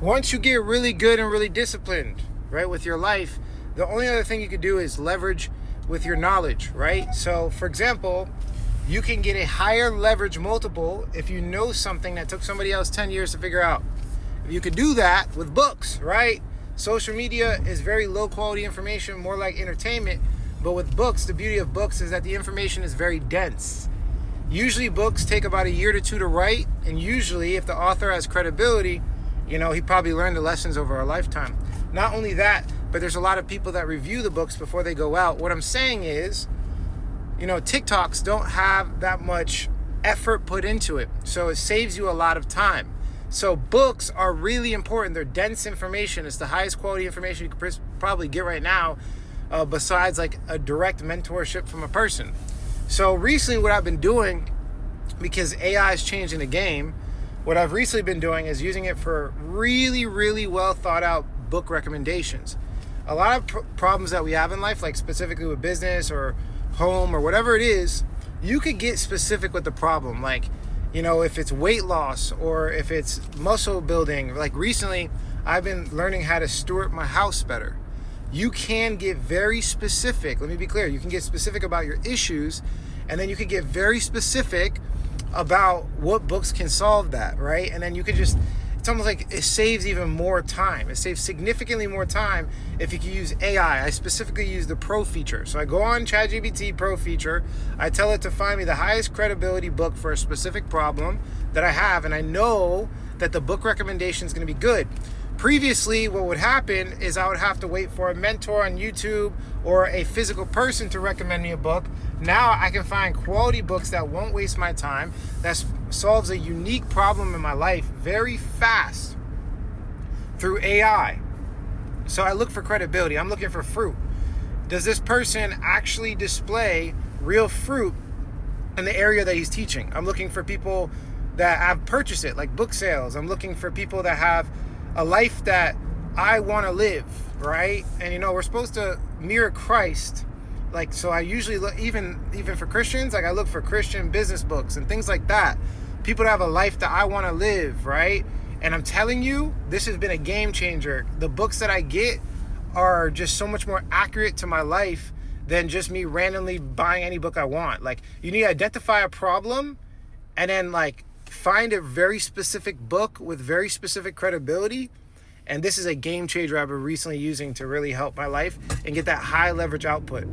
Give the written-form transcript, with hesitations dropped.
Once you get really good and really disciplined, right, with your life, the only other thing you could do is leverage with your knowledge, right? So, for example, you can get a higher leverage multiple if you know something that took somebody else 10 years to figure out. If you could do that with books, right? Social media is very low quality information, more like entertainment. But with books, the beauty of books is that the information is very dense. Usually books take about a year to two to write. And usually if the author has credibility, he probably learned the lessons over a lifetime. Not only that, but there's a lot of people that review the books before they go out. What I'm saying is, TikToks don't have that much effort put into it. So it saves you a lot of time. So books are really important. They're dense information. It's the highest quality information you could probably get right now, besides like a direct mentorship from a person. So recently what I've been doing, because AI is changing the game, what I've recently been doing is using it for really, really well thought out book recommendations. A lot of problems that we have in life, like specifically with business or home or whatever it is, you could get specific with the problem. Like, if it's weight loss or if it's muscle building. Like recently, I've been learning how to steward my house better. You can get very specific. Let me be clear. You can get specific about your issues, and then you can get very specific about what books can solve that, right? And then you could it's almost like it saves even more time. It saves significantly more time if you can use AI. I specifically use the Pro feature. So I go on ChatGPT Pro feature. I tell it to find me the highest credibility book for a specific problem that I have, and I know that the book recommendation is going to be good. Previously, what would happen is I would have to wait for a mentor on YouTube or a physical person to recommend me a book. Now I can find quality books that won't waste my time, that solves a unique problem in my life very fast through AI. So I look for credibility. I'm looking for fruit. Does this person actually display real fruit in the area that he's teaching? I'm looking for people that have purchased it, like book sales. I'm looking for people that have a life that I want to live, right? And we're supposed to mirror Christ. Like, so I usually look, even for Christians, like I look for Christian business books and things like that. People that have a life that I want to live, right? And I'm telling you, this has been a game changer. The books that I get are just so much more accurate to my life than just me randomly buying any book I want. Like, you need to identify a problem and then like find a very specific book with very specific credibility. And this is a game changer I've been recently using to really help my life and get that high leverage output.